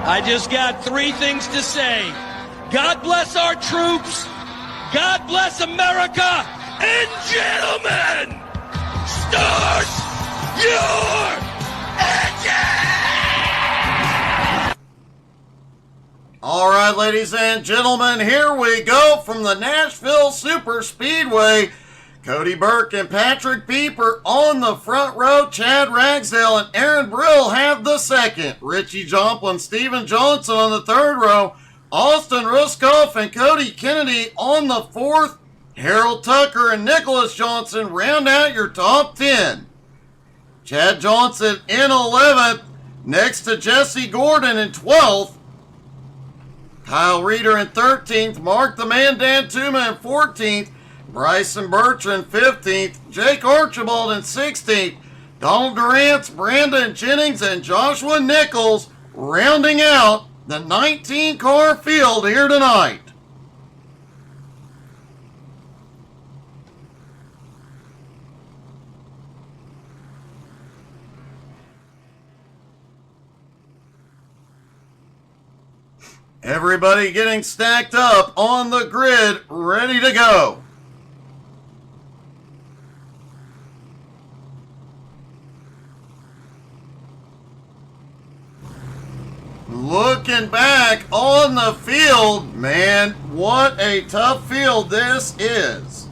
I just got three things to say. God bless our troops. God bless America. And gentlemen, start your engine! All right, ladies and gentlemen, here we go from the Nashville Superspeedway. Cody Burke and Patrick Pieper on the front row. Chad Ragsdale and Aaron Brill have the second. Richie Joplin, Steven Johnson on the third row. Austin Ruskoff and Cody Kennedy on the fourth. Harold Tucker and Nicholas Johnson round out your top 10. Chad Johnson in 11th, next to Jesse Gordon in 12th. Kyle Reeder in 13th, Mark the Man Dan Tuma in 14th, Bryson Bertrand 15th, Jake Archibald in 16th, Donald Durant, Brandon Jennings, and Joshua Nichols rounding out the 19-car field here tonight. Everybody getting stacked up on the grid, ready to go. Looking back on the field, man, what a tough field this is.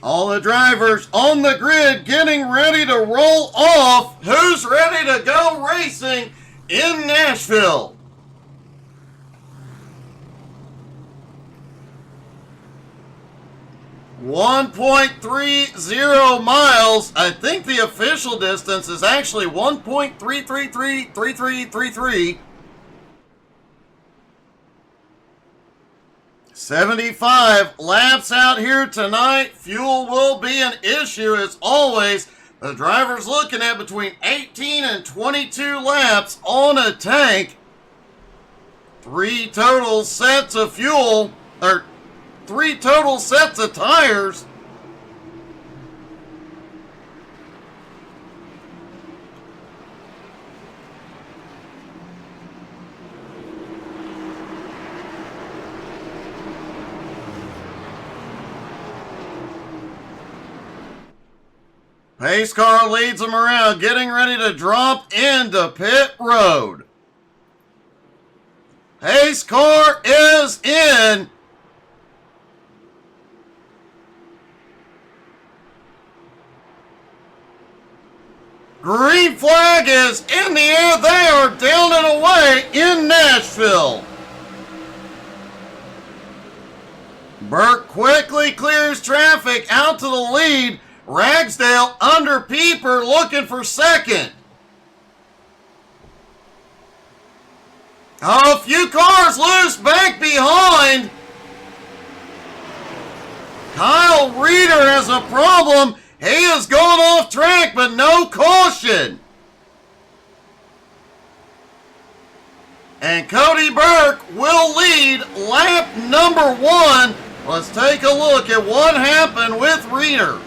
All the drivers on the grid getting ready to roll off. Who's ready to go racing in Nashville? .30 miles. I think the official distance is actually 1.3333333. 75 laps out here tonight. Fuel will be an issue as always. The driver's looking at between 18 and 22 laps on a tank. 3 total sets of fuel, or 3 total sets of tires. Pace car leads them around, getting ready to drop into pit road. Pace car is in. Green flag is in the air. They are down and away in Nashville. Burke quickly clears traffic out to the lead. Ragsdale under Pieper looking for second. A few cars loose back behind. Kyle Reeder has a problem. He has gone off track, but no caution. And Cody Burke will lead lap number 1. Let's take a look at what happened with Reeder.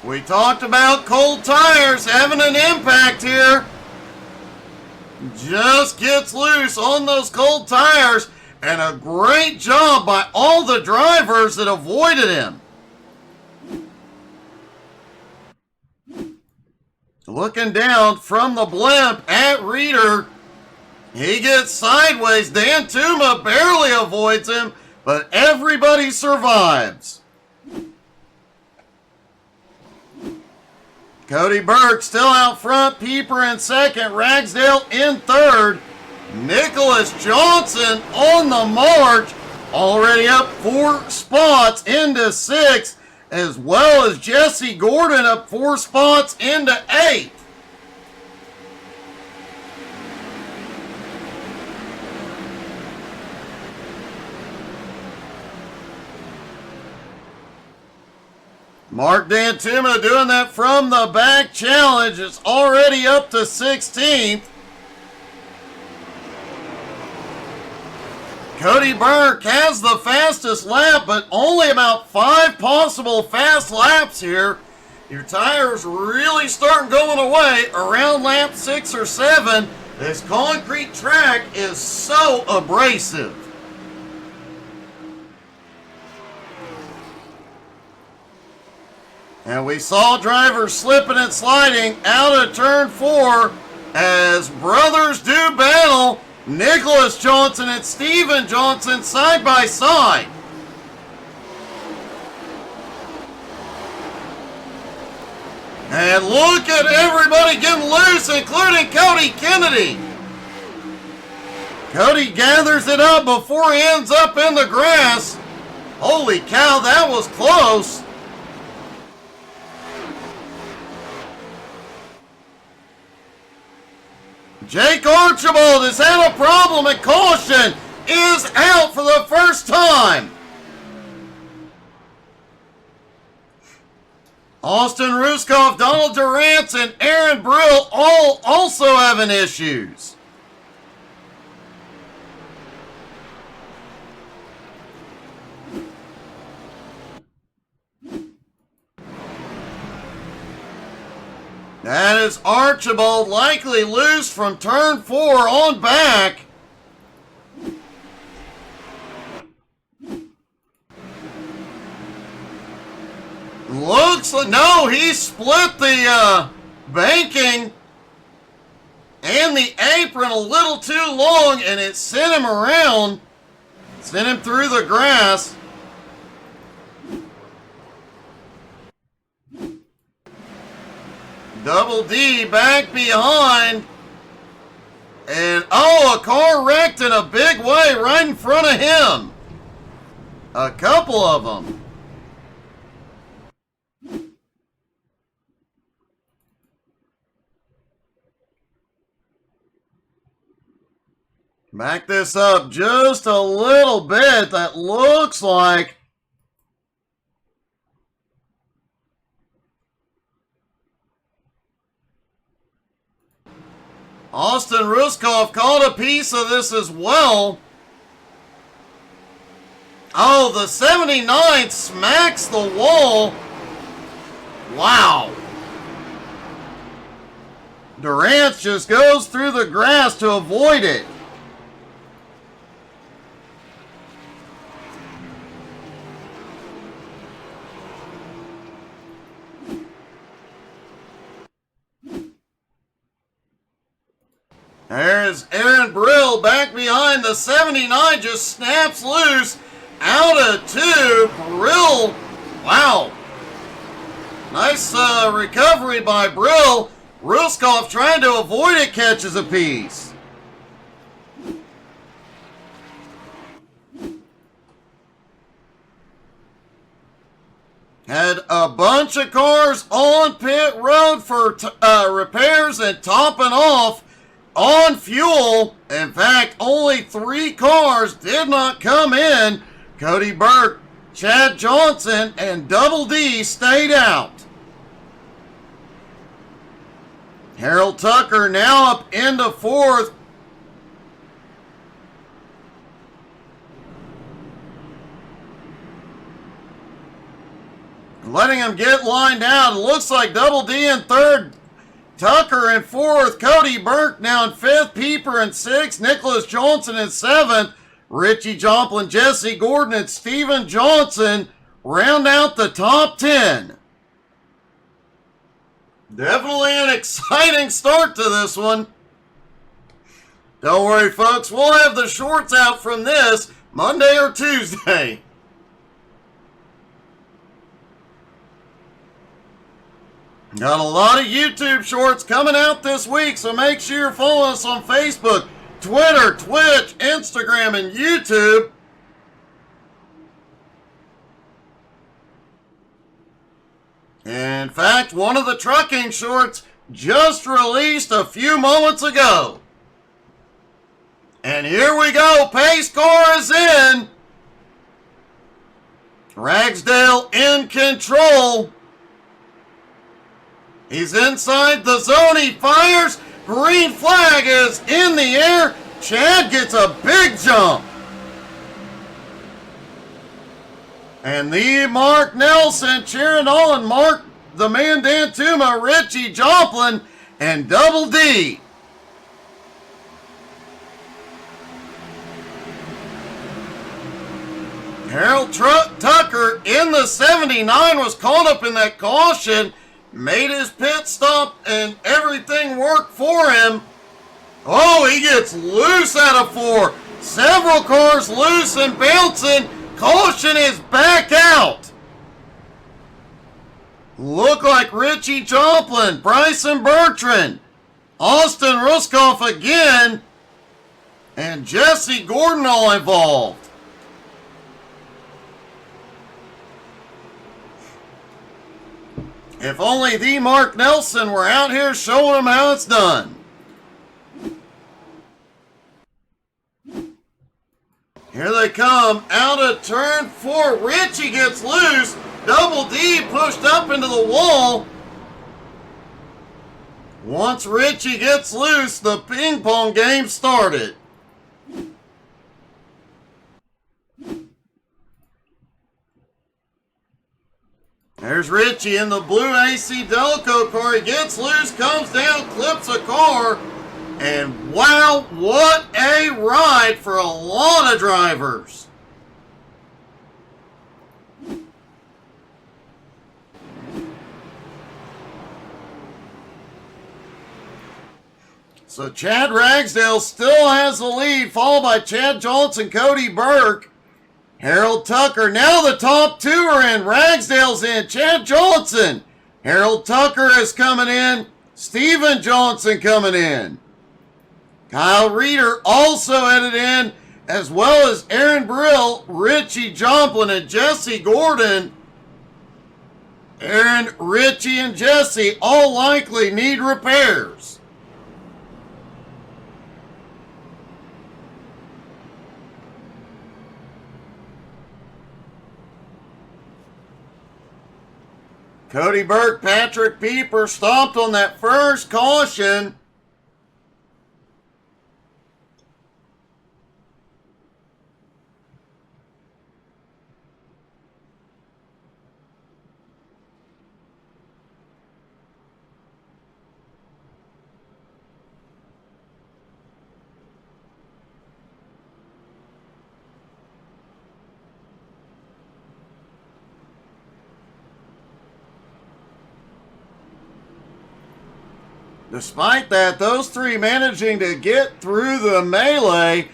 We talked about cold tires having an impact here. Just gets loose on those cold tires, and a great job by all the drivers that avoided him. Looking down from the blimp at Reeder, he gets sideways. Dan Tuma barely avoids him, but everybody survives. Cody Burke still out front, Pieper in second, Ragsdale in third. Nicholas Johnson on the march, already up 4 spots into 6th, as well as Jesse Gordon up 4 spots into 8th. Mark Dantuma doing that from the back challenge. It's already up to 16th. Cody Burke has the fastest lap, but only about 5 possible fast laps here. Your tires really start going away around lap 6 or 7. This concrete track is so abrasive. And we saw drivers slipping and sliding out of turn 4 as brothers do battle. Nicholas Johnson and Steven Johnson side by side. And look at everybody getting loose, including Cody Kennedy. Cody gathers it up before he ends up in the grass. Holy cow, that was close. Jake Archibald has had a problem and caution is out for the first time. Austin Ruskoff, Donald Durant, and Aaron Brill all also having issues. That is Archibald, likely loose from turn 4 on back. Looks like, no, he split the banking and the apron a little too long, and it sent him around, sent him through the grass. Double D back behind. And, oh, a car wrecked in a big way right in front of him. A couple of them. Back this up just a little bit. That looks like Austin Ruskoff caught a piece of this as well. Oh, the 79 smacks the wall. Wow. Durant just goes through the grass to avoid it. There's Aaron Brill back behind. The 79 just snaps loose out of 2. Brill, wow. Nice recovery by Brill. Ruskoff trying to avoid it, catches a piece. Had a bunch of cars on pit road for repairs and topping off on fuel. In fact, only 3 cars did not come in. Cody Burke, Chad Johnson, and Double D stayed out. Harold Tucker now up into 4th. Letting him get lined out. It looks like Double D in 3rd. Tucker in 4th, Cody Burke now in 5th, Pieper in 6th, Nicholas Johnson in 7th, Richie Joplin, Jesse Gordon, and Steven Johnson round out the top 10. Definitely an exciting start to this one. Don't worry, folks, we'll have the shorts out from this Monday or Tuesday. Got a lot of YouTube shorts coming out this week, so make sure you're following us on Facebook, Twitter, Twitch, Instagram, and YouTube. In fact, one of the trucking shorts just released a few moments ago. And here we go, pace car is in. Ragsdale in control. He's inside the zone. He fires. Green flag is in the air. Chad gets a big jump. And the Mark Nelson cheering on Mark the Man Dantuma, Richie Joplin, and Double D. Harold Tucker in the 79 was caught up in that caution, made his pit stop, and everything worked for him. Oh, he gets loose out of 4. Several cars loose and bouncing. Caution is back out. Look like Richie Joplin, Bryson Bertrand, Austin Ruskoff again, and Jesse Gordon all involved. If only the Mark Nelson were out here showing them how it's done. Here they come out of turn 4. Richie gets loose. Double D pushed up into the wall. Once Richie gets loose, the ping pong game started. There's Richie in the blue AC Delco car. He gets loose, comes down, clips a car. And wow, what a ride for a lot of drivers. So Chad Ragsdale still has the lead, followed by Chad Johnson, Cody Burke, Harold Tucker. Now the top 2 are in. Ragsdale's in. Chad Johnson. Harold Tucker is coming in. Steven Johnson coming in. Kyle Reeder also headed in, as well as Aaron Brill, Richie Joplin, and Jesse Gordon. Aaron, Richie, and Jesse all likely need repairs. Cody Burke, Patrick Pieper stomped on that first caution. Despite that, those 3 managing to get through the melee.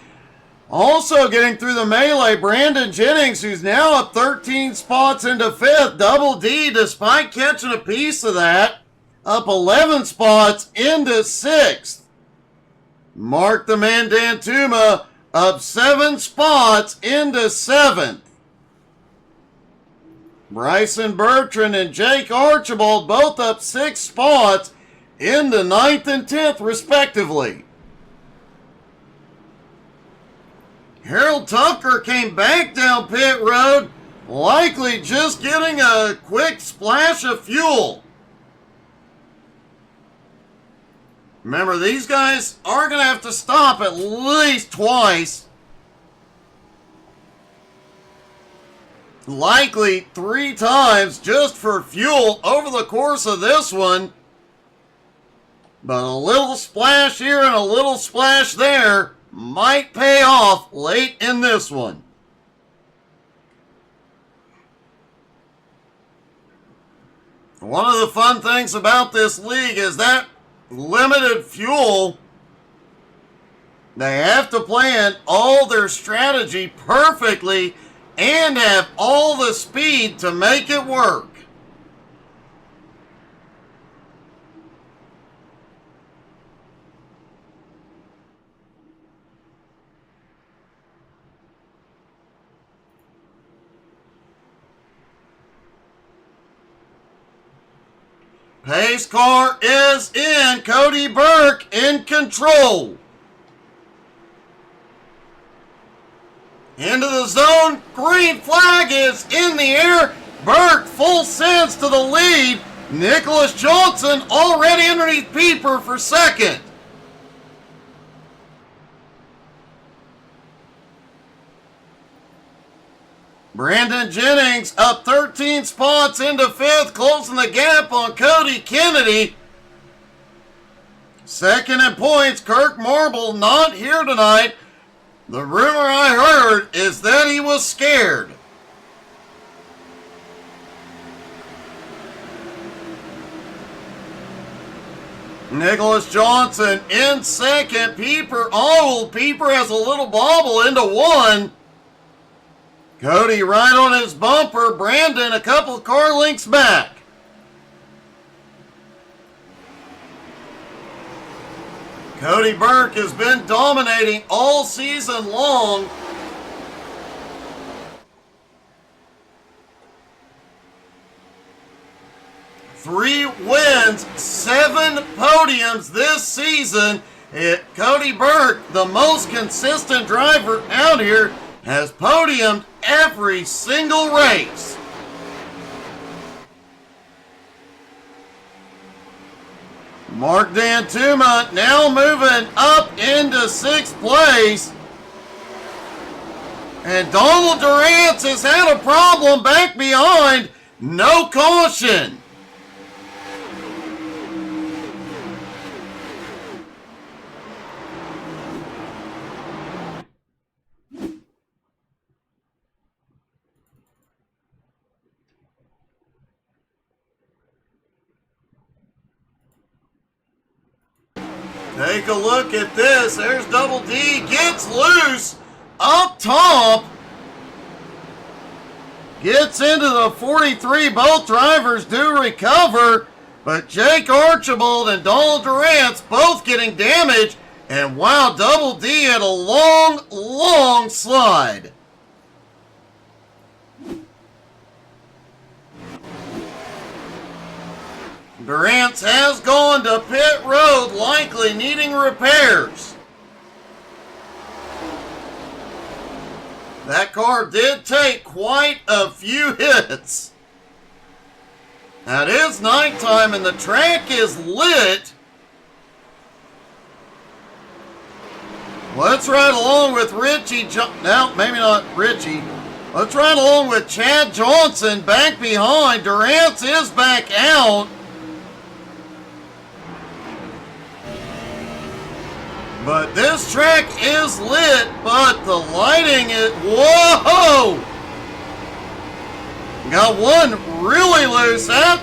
Also getting through the melee, Brandon Jennings, who's now up 13 spots into 5th. Double D, despite catching a piece of that, up 11 spots into 6th. Mark the Man Dantuma up 7 spots into 7th. Bryson Bertrand and Jake Archibald both up 6 spots in the 9th and 10th, respectively. Harold Tucker came back down pit road, likely just getting a quick splash of fuel. Remember, these guys are going to have to stop at least twice. Likely 3 times just for fuel over the course of this one. But a little splash here and a little splash there might pay off late in this one. One of the fun things about this league is that limited fuel. They have to plan all their strategy perfectly and have all the speed to make it work. Pace car is in. Cody Burke in control. Into the zone. Green flag is in the air. Burke full sends to the lead. Nicholas Johnson already underneath Pieper for second. Brandon Jennings up 13 spots into 5th, closing the gap on Cody Kennedy. Second in points, Kirk Marble not here tonight. The rumor I heard is that he was scared. Nicholas Johnson in second. Pieper has a little bobble into 1. Cody right on his bumper. Brandon a couple of car lengths back. Cody Burke has been dominating all season long. Three wins, 7 podiums this season. Cody Burke, the most consistent driver out here, has podiumed every single race. Mark Dantuma now moving up into 6th place. And Donald Durance has had a problem back behind. No caution. Take a look at this. There's Double D. Gets loose up top. Gets into the 43. Both drivers do recover. But Jake Archibald and Donald Durance both getting damaged. And wow, Double D had a long, long slide. Durance has gone to pit road, likely needing repairs. That car did take quite a few hits. Now it is nighttime and the track is lit. Let's ride along with Richie. Now, maybe not Richie. Let's ride along with Chad Johnson back behind. Durance is back out. But this track is lit, but the lighting is, whoa! Got one really loose out.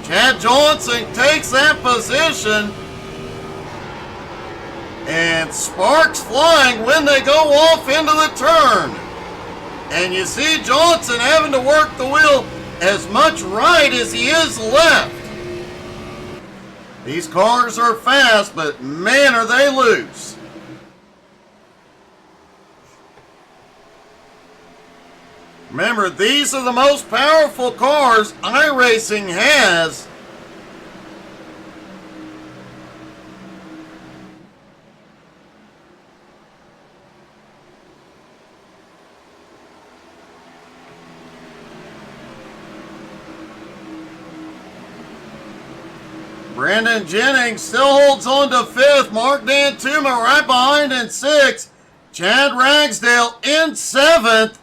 Chad Johnson takes that position. And sparks flying when they go off into the turn. And you see Johnson having to work the wheel as much right as he is left. These cars are fast, but man, are they loose. Remember, these are the most powerful cars iRacing has. Brandon Jennings still holds on to 5th. Mark Dantuma right behind in 6th. Chad Ragsdale in 7th.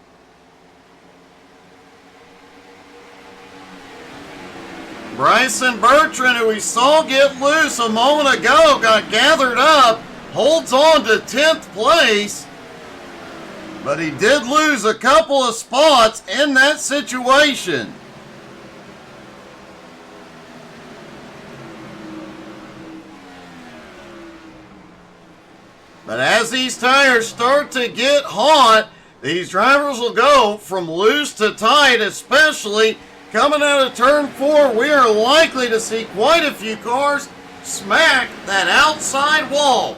Bryson Bertrand, who we saw get loose a moment ago, got gathered up, holds on to 10th place. But he did lose a couple of spots in that situation. But as these tires start to get hot, these drivers will go from loose to tight, especially coming out of turn 4. We are likely to see quite a few cars smack that outside wall.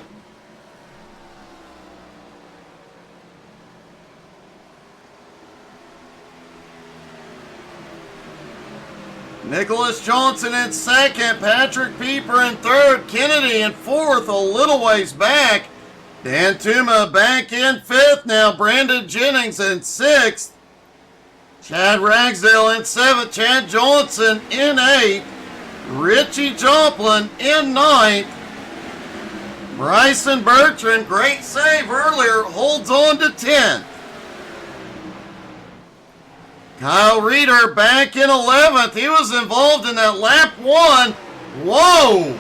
Nicholas Johnson in 2nd, Patrick Pieper in 3rd, Kennedy in 4th, a little ways back. Dantuma back in 5th now. Brandon Jennings in 6th. Chad Ragsdale in 7th. Chad Johnson in 8th. Richie Joplin in 9th. Bryson Bertrand, great save earlier, holds on to 10th. Kyle Reeder back in 11th. He was involved in that lap 1. Whoa!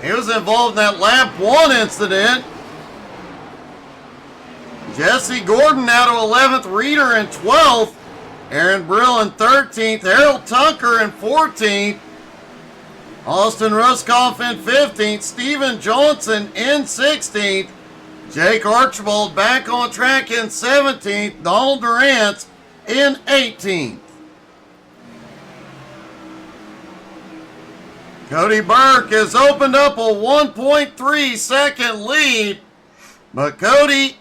He was involved in that lap 1 incident. Jesse Gordon now to 11th. Reeder in 12th. Aaron Brill in 13th. Harold Tucker in 14th. Austin Ruskoff in 15th. Steven Johnson in 16th. Jake Archibald back on track in 17th. Donald Durant in 18th. Cody Burke has opened up a 1.3 second lead, but Cody,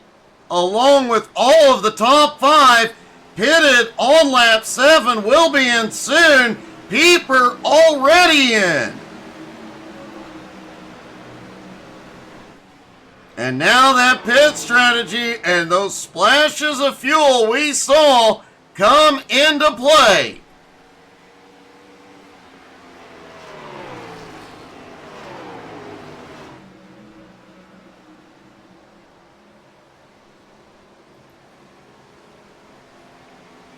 along with all of the top 5, pitted on lap 7, will be in soon. Pieper already in. And now that pit strategy and those splashes of fuel we saw come into play.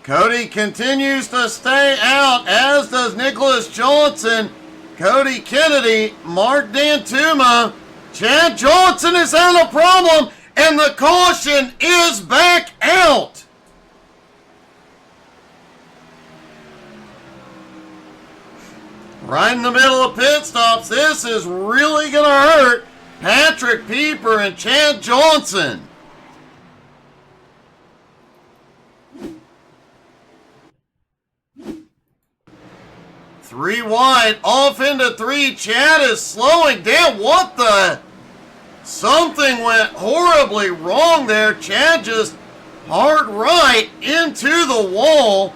Cody continues to stay out, as does Nicholas Johnson, Cody Kennedy, Mark Dantuma. Chad Johnson is having a problem, and the caution is back out. Right in the middle of pit stops, this is really going to hurt Patrick Pieper and Chad Johnson. Three wide, off into 3. Chad is slowing down. What the? Something went horribly wrong there. Chad just hard right into the wall.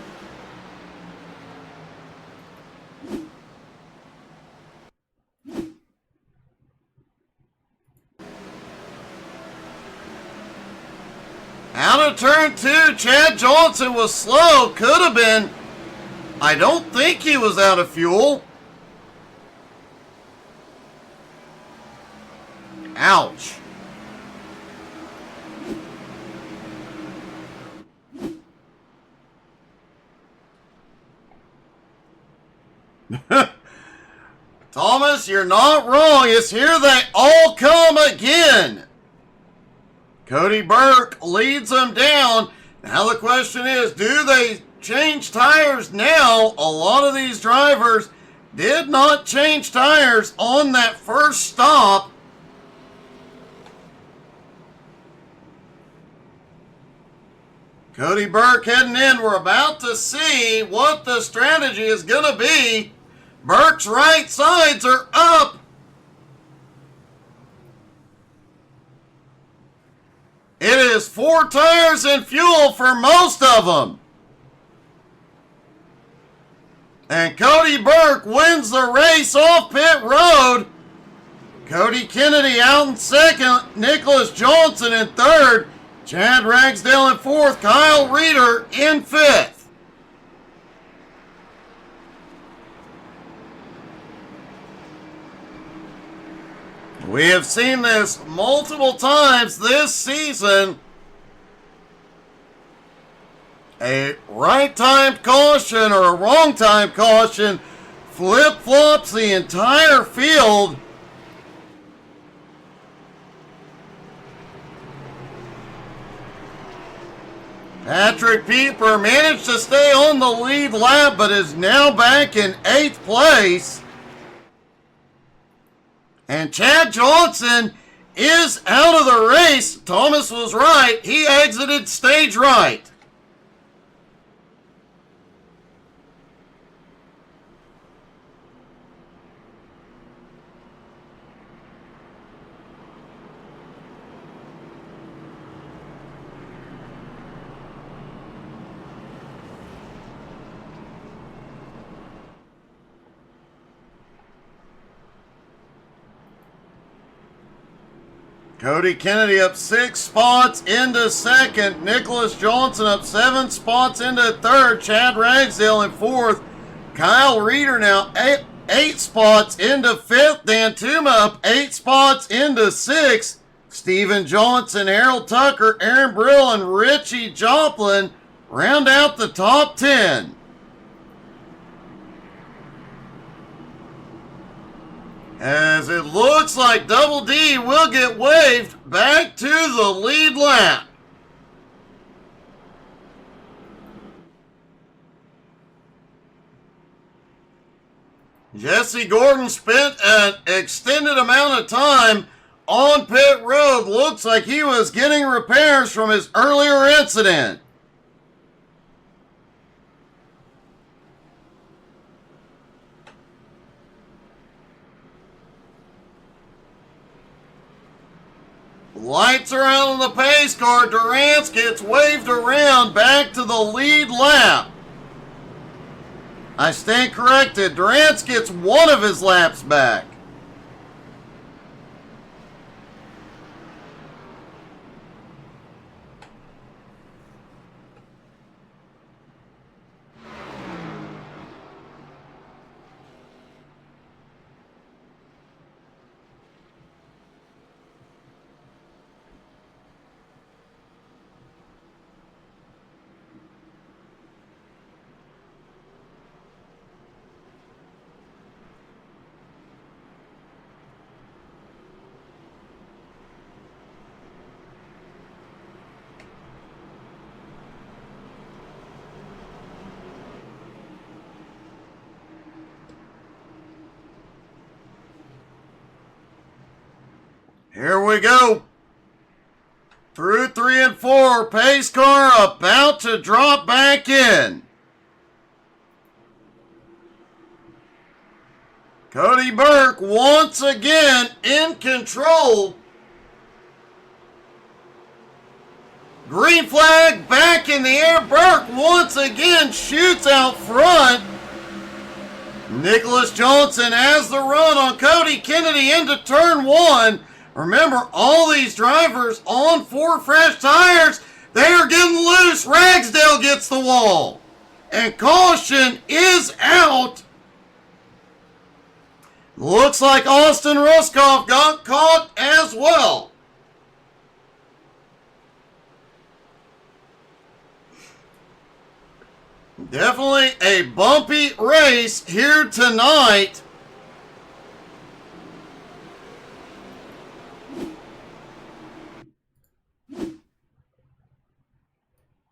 Out of turn 2, Chad Johnson was slow. Could have been. I don't think he was out of fuel. Ouch. Thomas, you're not wrong. It's here they all come again. Cody Burke leads them down. Now the question is, do they change tires now? A lot of these drivers did not change tires on that first stop. Cody Burke heading in. We're about to see what the strategy is going to be. Burke's right sides are up. It is 4 tires and fuel for most of them. And Cody Burke wins the race off pit road. Cody Kennedy out in second. Nicholas Johnson in third. Chad Ragsdale in fourth. Kyle Reeder in fifth. We have seen this multiple times this season. A right time caution or a wrong time caution flip-flops the entire field. Patrick Pieper managed to stay on the lead lap, but is now back in 8th place. And Chad Johnson is out of the race. Thomas was right. He exited stage right. Cody Kennedy up 6 spots into second. Nicholas Johnson up 7 spots into third. Chad Ragsdale in fourth. Kyle Reeder now 8 spots into fifth. Dantuma up 8 spots into sixth. Steven Johnson, Harold Tucker, Aaron Brill, and Richie Joplin round out the top 10. As it looks like Double D will get waved back to the lead lap. Jesse Gordon spent an extended amount of time on pit road. Looks like he was getting repairs from his earlier incident. Lights are out on the pace car. Durance gets waved around back to the lead lap. I stand corrected. Durance gets one of his laps back. Here we go. Through 3 and 4, pace car about to drop back in. Cody Burke once again in control. Green flag back in the air. Burke once again shoots out front. Nicholas Johnson has the run on Cody Kennedy into turn 1. Remember, all these drivers on 4 fresh tires, they are getting loose. Ragsdale gets the wall. And caution is out. Looks like Austin Ruskoff got caught as well. Definitely a bumpy race here tonight.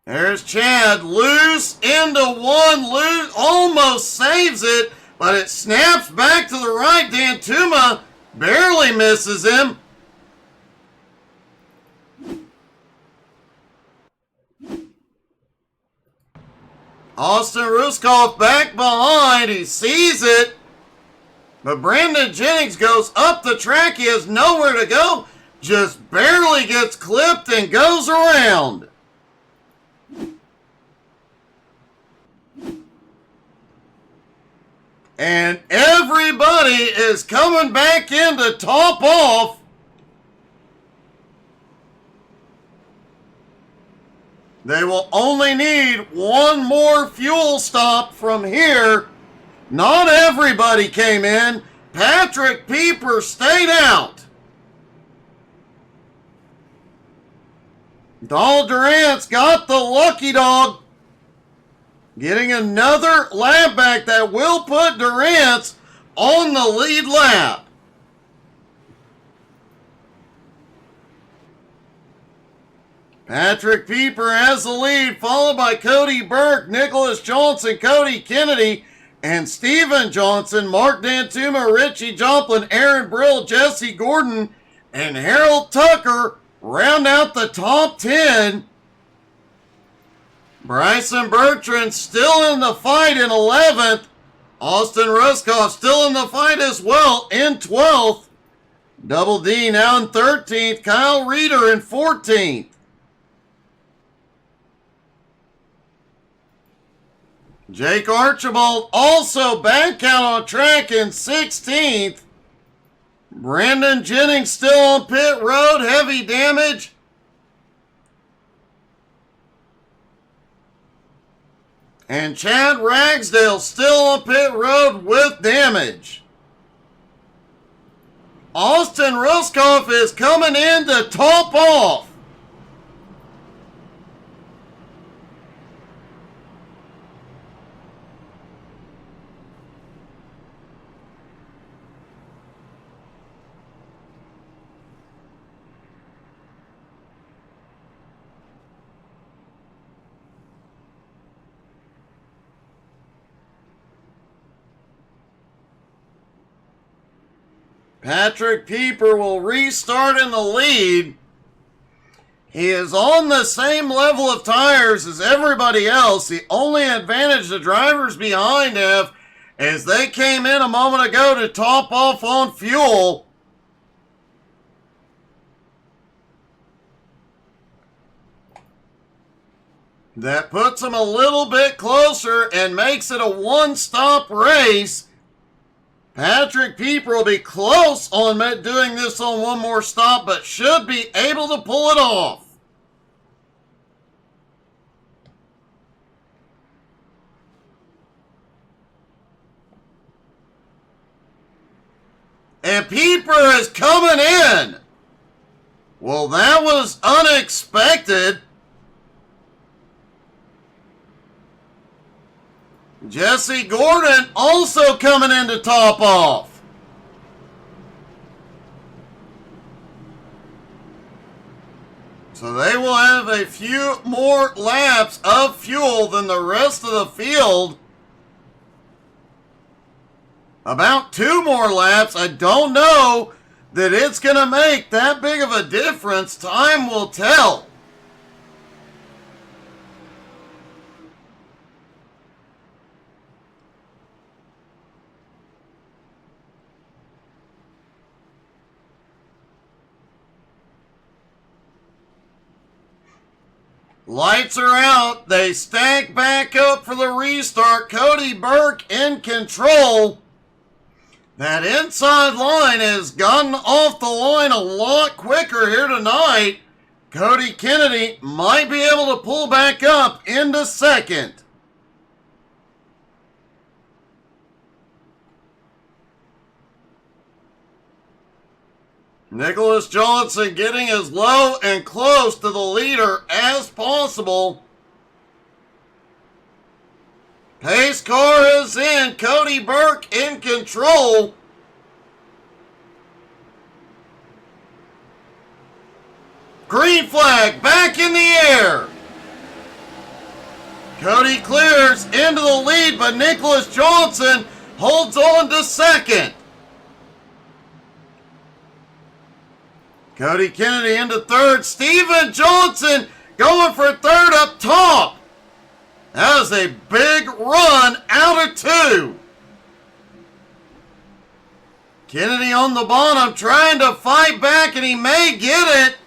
There's Chad, loose into one, loose, almost saves it, but it snaps back to the right. Dantuma barely misses him. Austin Ruskoff back behind, he sees it, but Brandon Jennings goes up the track. He has nowhere to go, just barely gets clipped and goes around. And everybody is coming back in to top off. They will only need one more fuel stop from here. Not everybody came in. Patrick Pieper stayed out. Donald Durant's got the lucky dog. Getting another lap back that will put Durant on the lead lap. Patrick Pieper has the lead, followed by Cody Burke, Nicholas Johnson, Cody Kennedy, and Steven Johnson, Mark Dantuma, Richie Joplin, Aaron Brill, Jesse Gordon, and Harold Tucker round out the top 10. Bryson Bertrand still in the fight in 11th. Austin Ruskoff still in the fight as well in 12th. Double D now in 13th. Kyle Reeder in 14th. Jake Archibald also back out on track in 16th. Brandon Jennings still on pit road, heavy damage. And Chad Ragsdale still on pit road with damage. Austin Ruskoff is coming in to top off. Patrick Pieper will restart in the lead. He is on the same level of tires as everybody else. The only advantage the drivers behind have is they came in a moment ago to top off on fuel. That puts them a little bit closer and makes it a one-stop race. Patrick Pieper will be close on doing this on one more stop, but should be able to pull it off. And Pieper is coming in. Well, that was unexpected. Jesse Gordon also coming in to top off. So they will have a few more laps of fuel than the rest of the field. About 2 more laps. I don't know that it's going to make that big of a difference. Time will tell. Lights are out. They stack back up for the restart. Cody Burke in control. That inside line has gotten off the line a lot quicker here tonight. Cody Kennedy might be able to pull back up into second. Nicholas Johnson getting as low and close to the leader as possible. Pace car is in. Cody Burke in control. Green flag back in the air. Cody clears into the lead, but Nicholas Johnson holds on to second. Cody Kennedy into third. Steven Johnson going for third up top. That was a big run out of 2. Kennedy on the bottom trying to fight back, and he may get it.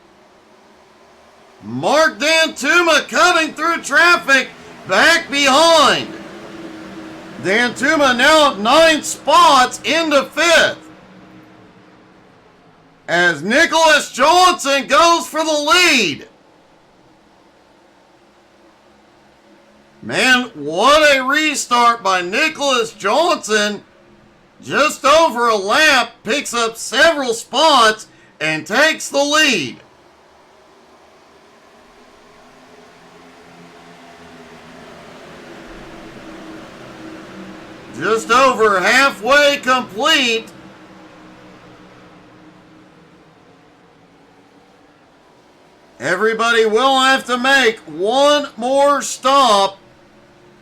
Mark Dantuma cutting through traffic back behind. Dantuma now 9 spots into 5th. As Nicholas Johnson goes for the lead. Man, what a restart by Nicholas Johnson. Just over a lap, picks up several spots, and takes the lead. Just over halfway complete. Everybody will have to make one more stop.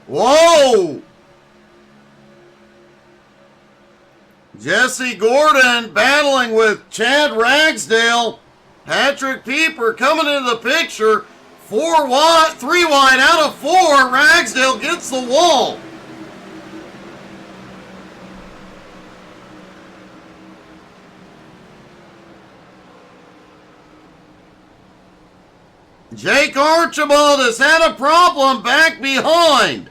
Whoa! Jesse Gordon battling with Chad Ragsdale. Patrick Pieper coming into the picture. 3 wide out of 4. Ragsdale gets the wall. Jake Archibald has had a problem back behind.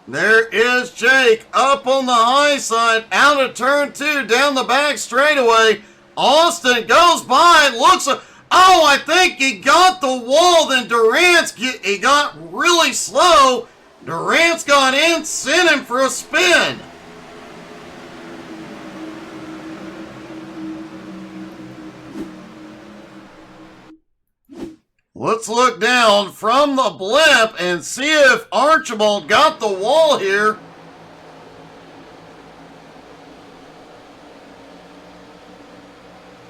There is Jake up on the high side, out of turn 2, down the back straightaway. Austin goes by, looks at... Oh, I think he got the wall. Then Durant's he got really slow. Durant's got in, sent him for a spin. Let's look down from the blimp and see if Archibald got the wall here.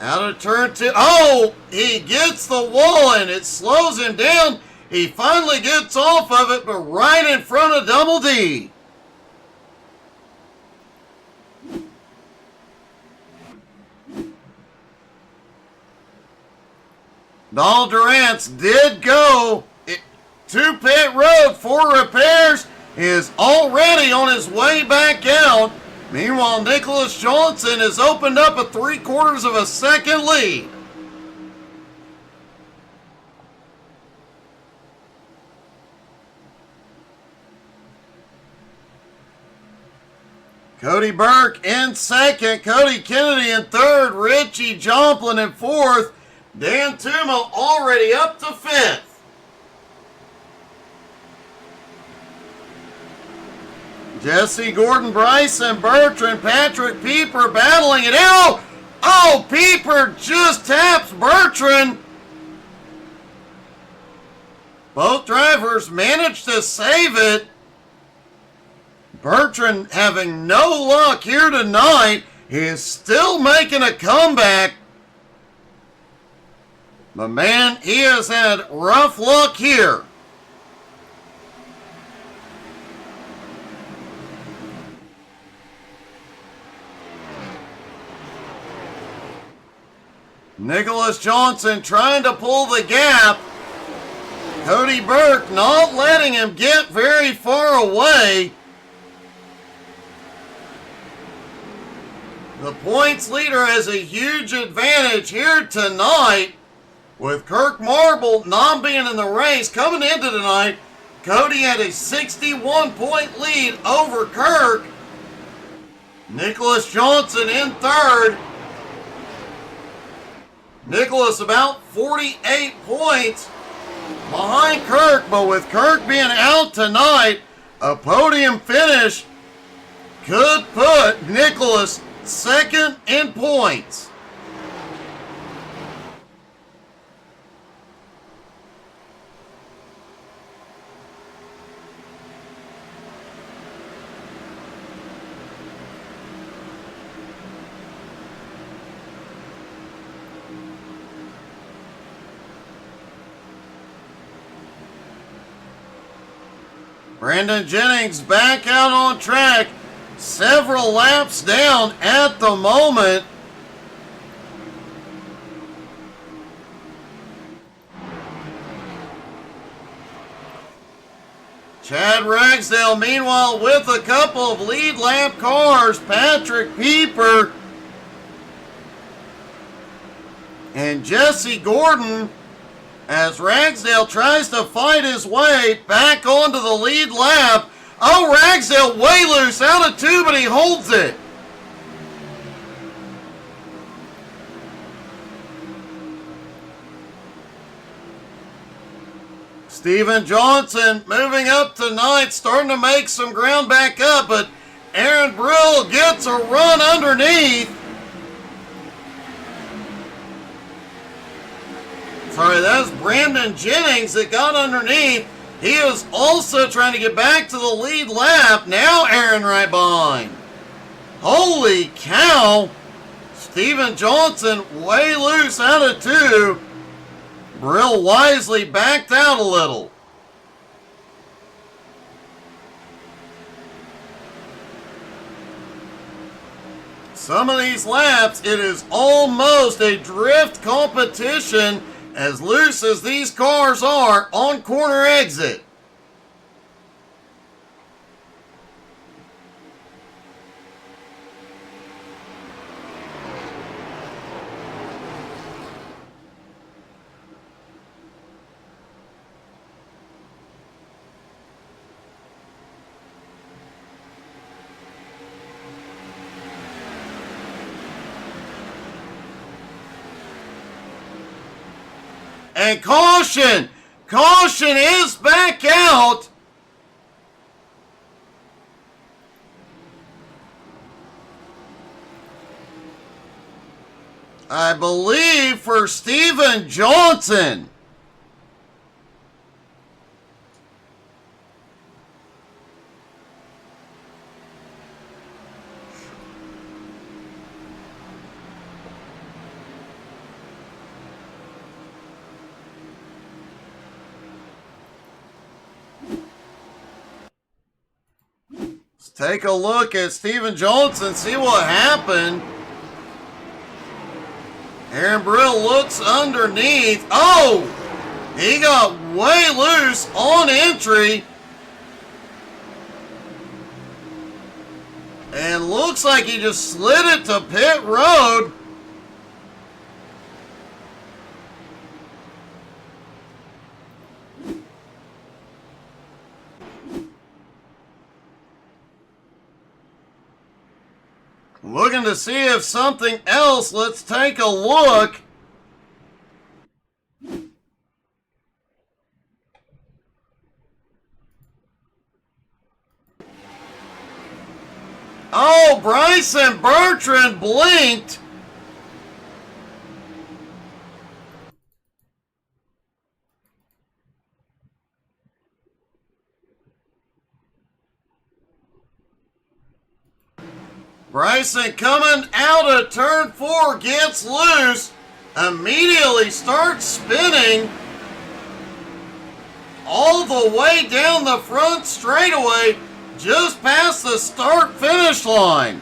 Out of turn two. Oh, he gets the wall and it slows him down. He finally gets off of it, but right in front of Double D. Donald Durant's did go to pit road for repairs. He is already on his way back out. Meanwhile, Nicholas Johnson has opened up a 3/4 of a second lead. Cody Burke in second, Cody Kennedy in third, Richie Joplin in fourth, Dan Tuma already up to fifth. Jesse Gordon, Bryson Bertrand, Patrick Pieper battling it out. Oh, Pieper just taps Bertrand. Both drivers managed to save it. Bertrand having no luck here tonight. He is still making a comeback. But man, he has had rough luck here. Nicholas Johnson trying to pull the gap. Cody Burke not letting him get very far away. The points leader has a huge advantage here tonight. With Kirk Marble not being in the race coming into tonight, Cody had a 61-point lead over Kirk. Nicholas Johnson in third. Nicholas about 48 points behind Kirk, but with Kirk being out tonight, a podium finish could put Nicholas second in points. Brandon Jennings back out on track, several laps down at the moment. Chad Ragsdale, meanwhile, with a couple of lead lap cars, Patrick Pieper and Jesse Gordon, as Ragsdale tries to fight his way back onto the lead lap. Oh, Ragsdale way loose, out of two, but he holds it. Steven Johnson moving up tonight, starting to make some ground back up, but Aaron Brill gets a run underneath. Sorry, that was Brandon Jennings that got underneath. He is also trying to get back to the lead lap. Now Aaron right behind. Holy cow. Steven Johnson way loose out of two. Brill wisely backed out a little. Some of these laps, it is almost a drift competition, as loose as these cars are on corner exit. And caution! Caution is back out! I believe for Steven Johnson. take a look at Steven Johnson, see what happened. Aaron Brill looks underneath. Oh! He got way loose on entry. And looks like he just slid it to pit road. Looking to see if something else. Let's take a look. Oh, Bryson Bertrand blinked. Bryson coming out of turn 4 gets loose, immediately starts spinning all the way down the front straightaway, just past the start-finish line.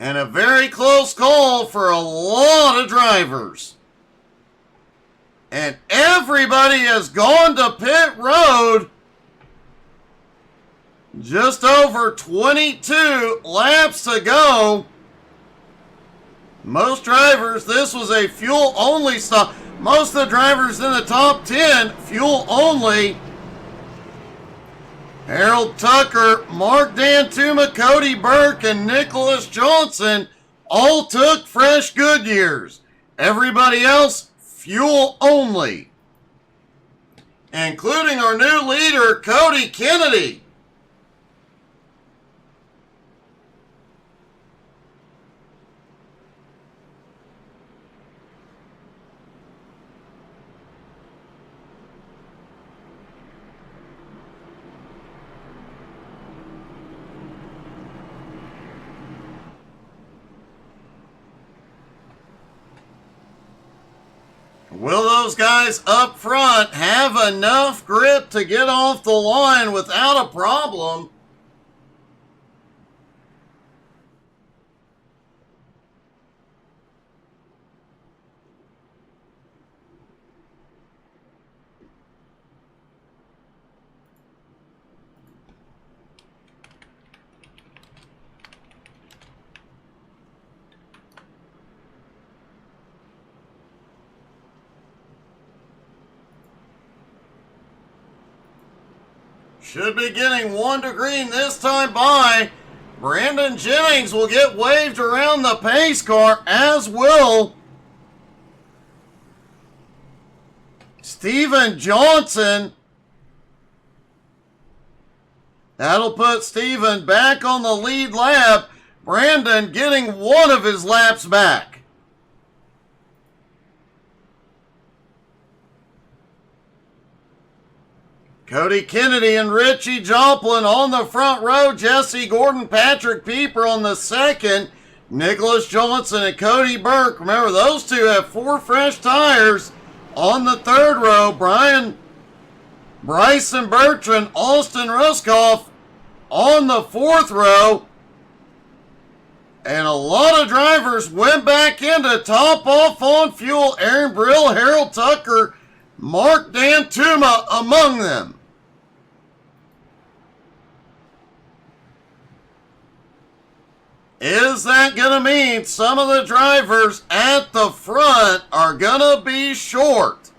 And a very close call for a lot of drivers. And everybody has gone to pit road. Just over 22 laps to go. Most drivers, this was a fuel-only stop. Most of the drivers in the top 10, fuel-only. Harold Tucker, Mark Dantuma, Cody Burke, and Nicholas Johnson all took fresh Goodyears. Everybody else, fuel-only. Including our new leader, Cody Kennedy. Will those guys up front have enough grip to get off the line without a problem? Should be getting 1 to green this time by. Brandon Jennings will get waved around the pace car, as will Steven Johnson. That'll put Steven back on the lead lap. Brandon getting 1 of his laps back. Cody Kennedy and Richie Joplin on the front row. Jesse Gordon, Patrick Pieper on the second. Nicholas Johnson and Cody Burke. Remember, those two have 4 fresh tires on the third row. Bryson Bertrand, Austin Ruskoff on the fourth row. And a lot of drivers went back in to top off on fuel. Aaron Brill, Harold Tucker, Mark Dantuma among them. Is that going to mean some of the drivers at the front are going to be short?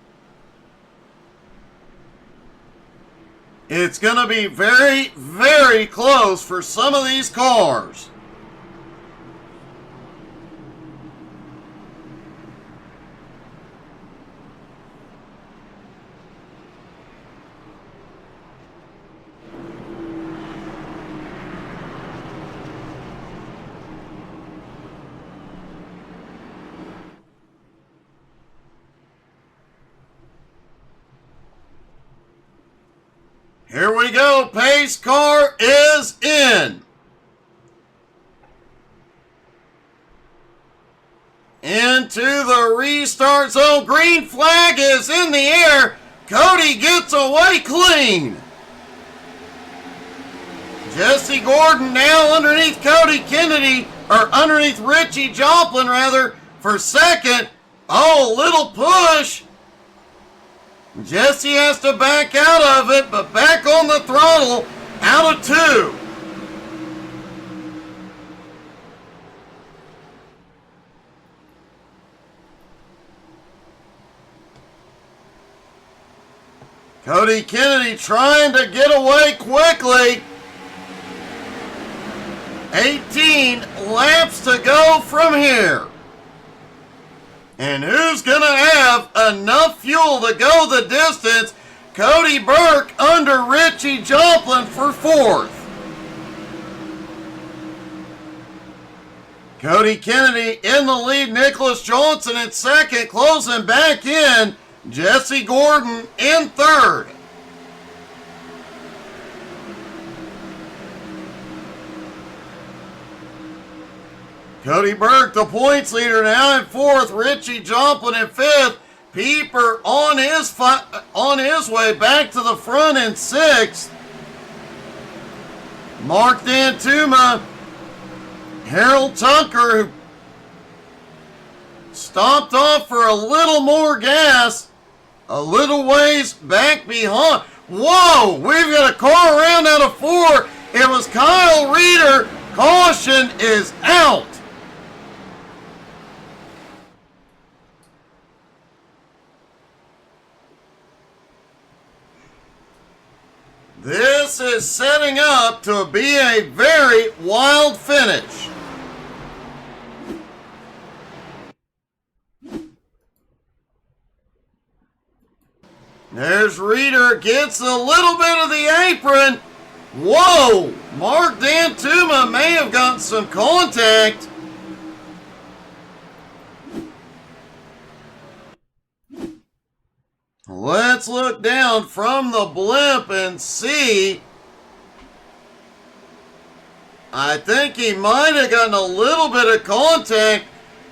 It's going to be very, very close for some of these cars. Here we go. Pace car is in. Into the restart zone. Green flag is in the air. Cody gets away clean. Jesse Gordon now underneath Cody Kennedy, or underneath Richie Joplin rather, for second. Oh, little push. Jesse has to back out of it, but back on the throttle, out of 2. Cody Kennedy trying to get away quickly. 18 laps to go from here. And who's going to have enough fuel to go the distance? Cody Burke under Richie Joplin for 4th. Cody Kennedy in the lead. Nicholas Johnson in 2nd. Closing back in. Jesse Gordon in 3rd. Cody Burke, the points leader, now in 4th. Richie Joplin in 5th. Pieper on his way back to the front in 6th. Mark Dantuma, Harold Tucker, who stopped off for a little more gas, a little ways back behind. Whoa, we've got a car around out of 4. It was Kyle Reeder. Caution is out. This is setting up to be a very wild finish. There's Reeder, gets a little bit of the apron. Whoa! Mark Dantuma may have gotten some contact. Let's look down from the blimp and see. I think he might have gotten a little bit of contact.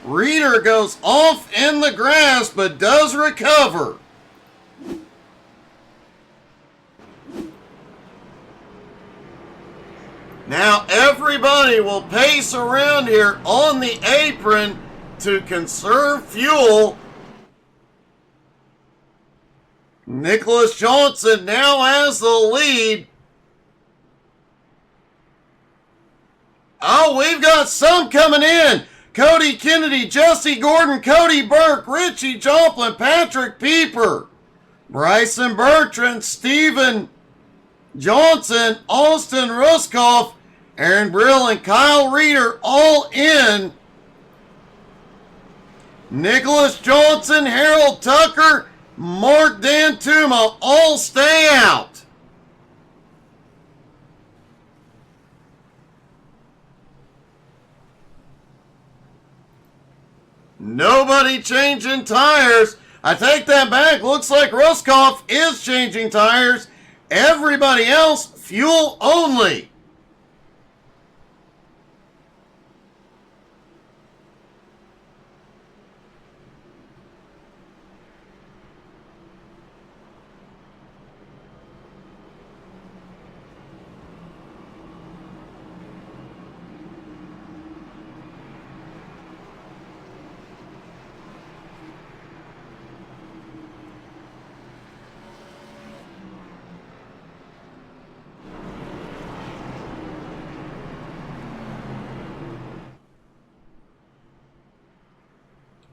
Reeder goes off in the grass but does recover. Now everybody will pace around here on the apron to conserve fuel. Nicholas Johnson now has the lead. Oh, we've got some coming in. Cody Kennedy, Jesse Gordon, Cody Burke, Richie Joplin, Patrick Pieper, Bryson Bertrand, Steven Johnson, Austin Ruskoff, Aaron Brill, and Kyle Reeder all in. Nicholas Johnson, Harold Tucker, Mark Dantuma all stay out. Nobody changing tires. I take that back. Looks like Ruskoff is changing tires. Everybody else, fuel only.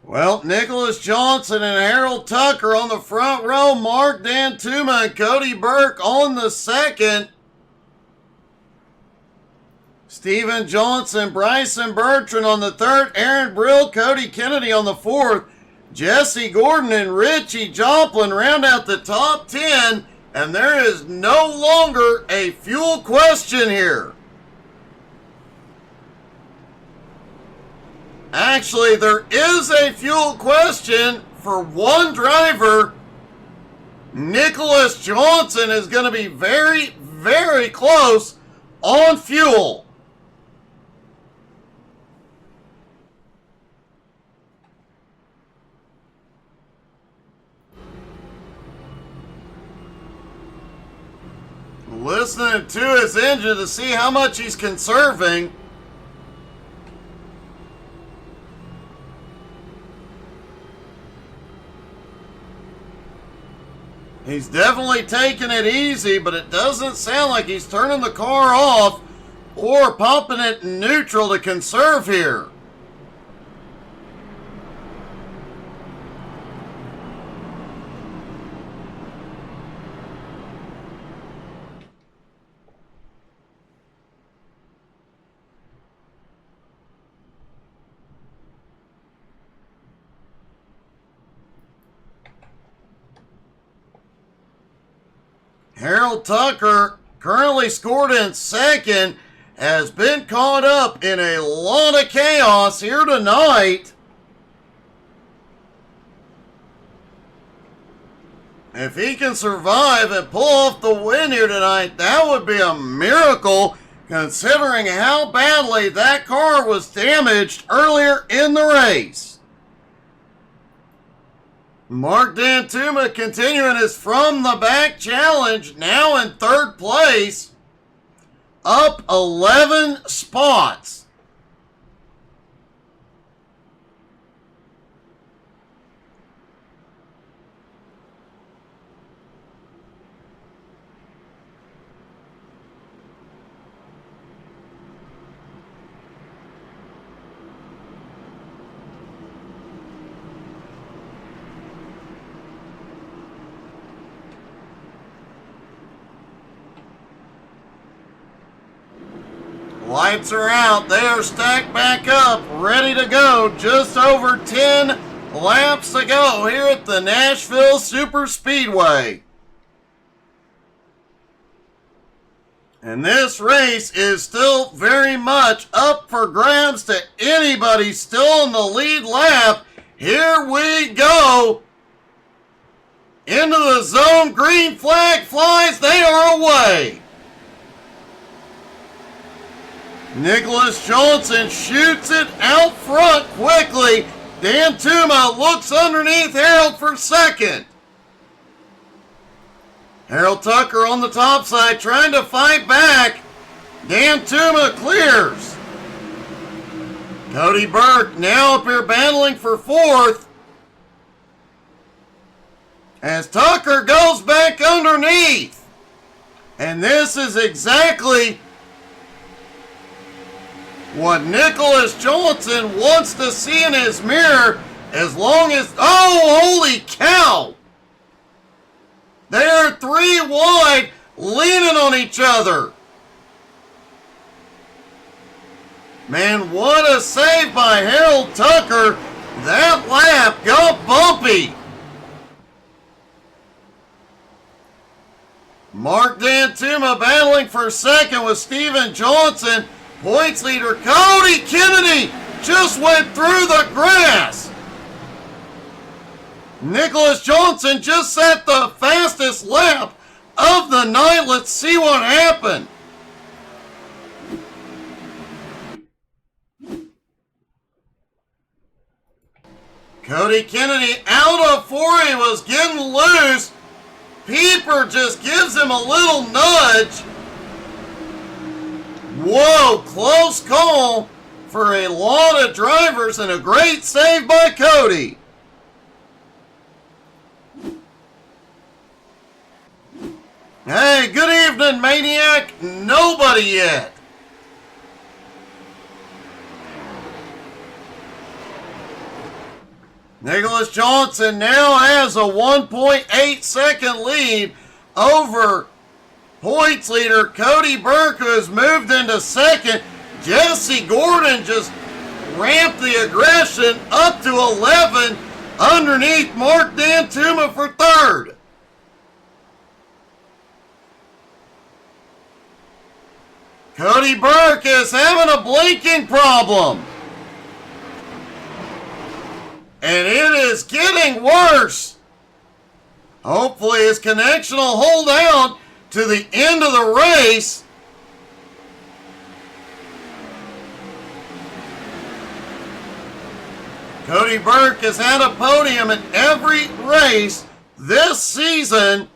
Well, Nicholas Johnson and Harold Tucker on the front row. Mark Dantuma and Cody Burke on the second. Steven Johnson, Bryson Bertrand on the third. Aaron Brill, Cody Kennedy on the fourth. Jesse Gordon and Richie Joplin round out the top 10. And there is no longer a fuel question here. Actually, there is a fuel question for one driver. Nicholas Johnson is going to be very, very close on fuel. Listening to his engine to see how much he's conserving. He's definitely taking it easy, but it doesn't sound like he's turning the car off or pumping it in neutral to conserve here. Harold Tucker, currently scored in second, has been caught up in a lot of chaos here tonight. If he can survive and pull off the win here tonight, that would be a miracle considering how badly that car was damaged earlier in the race. Mark D'Antuma continuing his from the back challenge, now in third place, up 11 spots. Lights are out. They are stacked back up, ready to go. Just over 10 laps to go here at the Nashville Superspeedway. And this race is still very much up for grabs to anybody still in the lead lap. Here we go. Into the zone. Green flag flies. They are away. Nicholas Johnson shoots it out front quickly. D'Antuma looks underneath Harold for second. Harold Tucker on the top side trying to fight back. D'Antuma clears. Cody Burke now up here battling for fourth. As Tucker goes back underneath. And this is exactly what Nicholas Johnson wants to see in his mirror, as long as, oh, holy cow! They are three wide, leaning on each other. Man, what a save by Harold Tucker. That lap got bumpy. Mark D'Antuma battling for second with Steven Johnson. Points leader Cody Kennedy just went through the grass. Nicholas Johnson just set the fastest lap of the night. Let's see what happened. Cody Kennedy out of four. He was getting loose. Pieper just gives him a little nudge. Whoa, close call for a lot of drivers and a great save by Cody. Hey, good evening, Maniac. Nobody yet. Nicholas Johnson now has a 1.8 second lead over points leader Cody Burke, who has moved into second. Jesse Gordon just ramped the aggression up to 11 underneath Mark D'Antuma for third. Cody Burke is having a blinking problem. And it is getting worse. Hopefully his connection will hold out to the end of the race. Cody Burke has had a podium in every race this season.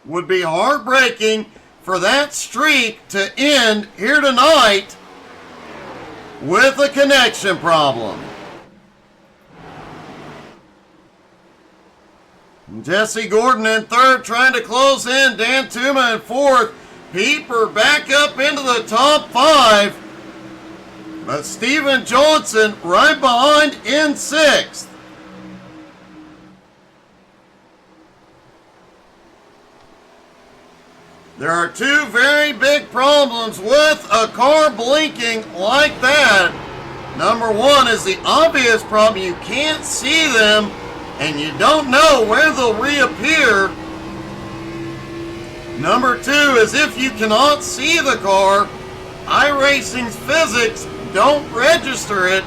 Would be heartbreaking for that streak to end here tonight with a connection problem. Jesse Gordon in third, trying to close in. Dan Tuma in fourth. Pieper back up into the top five. But Steven Johnson right behind in sixth. There are two very big problems with a car blinking like that. Number one is the obvious problem. You can't see them and you don't know where they'll reappear. Number two is if you cannot see the car, iRacing's physics don't register it.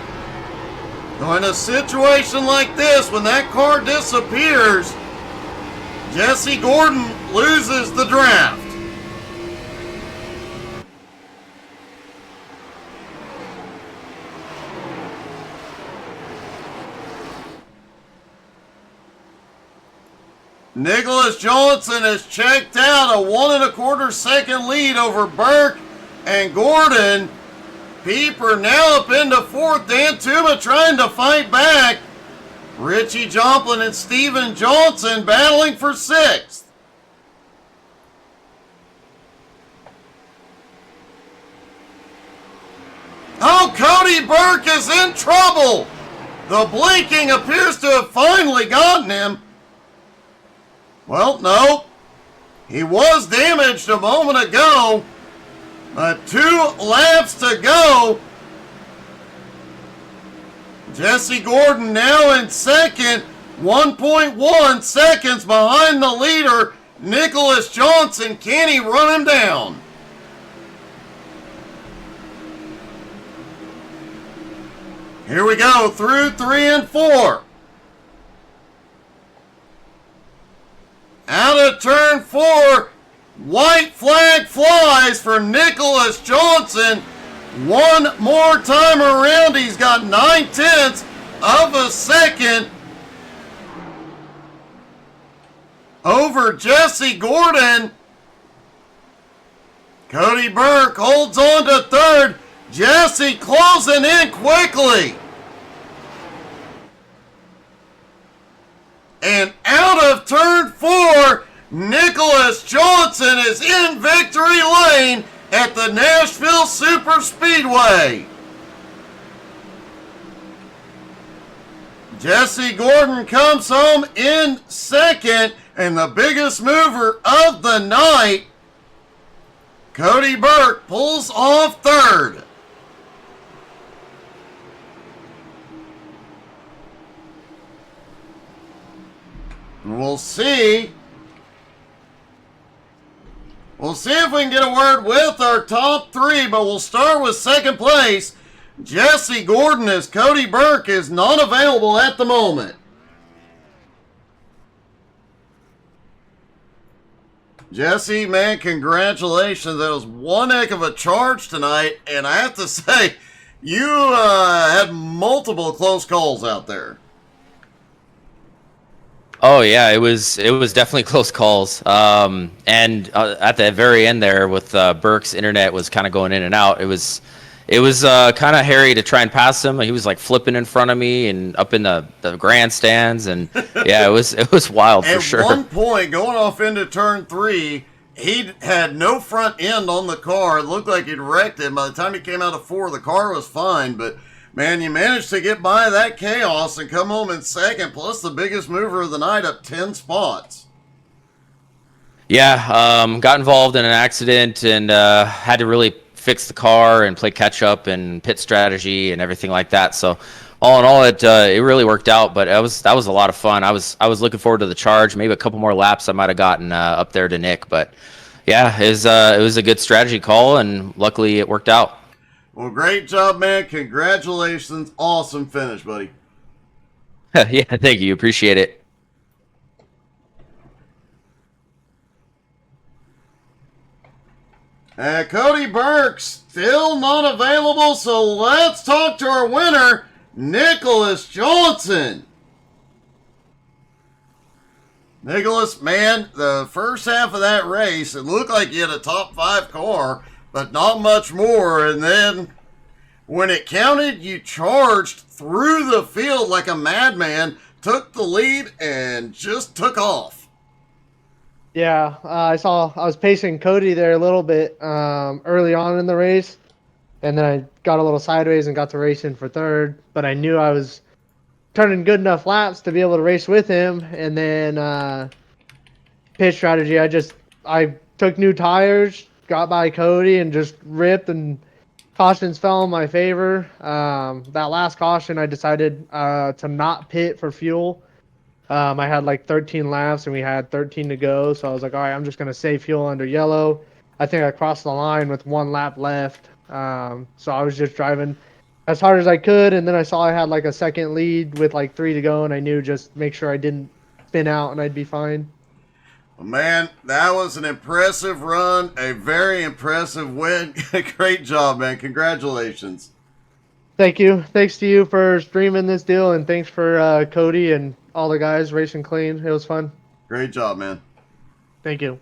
So in a situation like this, when that car disappears, Jesse Gordon loses the draft. Nicholas Johnson has checked out, a 1 1/4 second lead over Burke and Gordon. Pieper now up into fourth. Dan Tuma trying to fight back. Richie Joplin and Steven Johnson battling for sixth. Oh, Cody Burke is in trouble. The blinking appears to have finally gotten him. Well, no. He was damaged a moment ago. But 2 laps to go. Jesse Gordon now in second. 1.1 seconds behind the leader, Nicholas Johnson. Can he run him down? Here we go through 3 and 4. Out of turn 4, white flag flies for Nicholas Johnson. One more time around, he's got 9/10 of a second over Jesse Gordon. Cody Burke holds on to third. Jesse closing in quickly. And out of turn 4, Nicholas Johnson is in victory lane at the Nashville Superspeedway. Jesse Gordon comes home in second, and the biggest mover of the night, Cody Burke, pulls off third. We'll see. We'll see if we can get a word with our top 3, but we'll start with second place. Jesse Gordon, as Cody Burke is not available at the moment. Jesse, man, congratulations. That was one heck of a charge tonight, and I have to say, you had multiple close calls out there. Oh yeah, it was definitely close calls. And at the very end there, with Burke's internet was kind of going in and out. It was kind of hairy to try and pass him. He was like flipping in front of me and up in the grandstands, and yeah, it was wild for sure. At one point, going off into turn 3, he had no front end on the car. It looked like he'd wrecked it. By the time he came out of 4, the car was fine, but man, you managed to get by that chaos and come home in second, plus the biggest mover of the night, up 10 spots. Yeah, got involved in an accident and had to really fix the car and play catch up and pit strategy and everything like that. So all in all, it really worked out. But that was a lot of fun. I was looking forward to the charge. Maybe a couple more laps I might have gotten up there to Nick. But yeah, it was a good strategy call, and luckily it worked out. Well, great job, man. Congratulations. Awesome finish, buddy. Yeah, thank you. Appreciate it. Cody Burke still not available, so let's talk to our winner, Nicholas Johnson. Nicholas, man, the first half of that race, it looked like you had a top 5 car, but not much more. And then when it counted, you charged through the field like a madman, took the lead, and just took off. Yeah, I was pacing Cody there a little bit early on in the race, and then I got a little sideways and got to racing for third, but I knew I was turning good enough laps to be able to race with him. And then pit strategy, I took new tires, got by Cody, and just ripped, and cautions fell in my favor. That last caution, I decided to not pit for fuel. I had like 13 laps and we had 13 to go, so I was like, all right, I'm just going to save fuel under yellow. I think I crossed the line with 1 lap left, so I was just driving as hard as I could, and then I saw I had like a second lead with like 3 to go, and I knew just make sure I didn't spin out and I'd be fine. Well, man, that was an impressive run, a very impressive win. Great job, man. Congratulations. Thank you. Thanks to you for streaming this deal, and thanks for Cody and all the guys racing clean. It was fun. Great job, man. Thank you.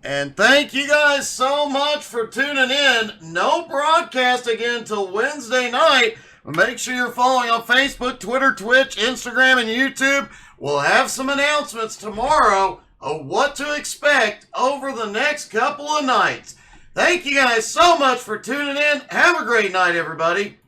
And thank you guys so much for tuning in. No broadcast again until Wednesday night. Make sure you're following on Facebook, Twitter, Twitch, Instagram, and YouTube. We'll have some announcements tomorrow of what to expect over the next couple of nights. Thank you guys so much for tuning in. Have a great night, everybody.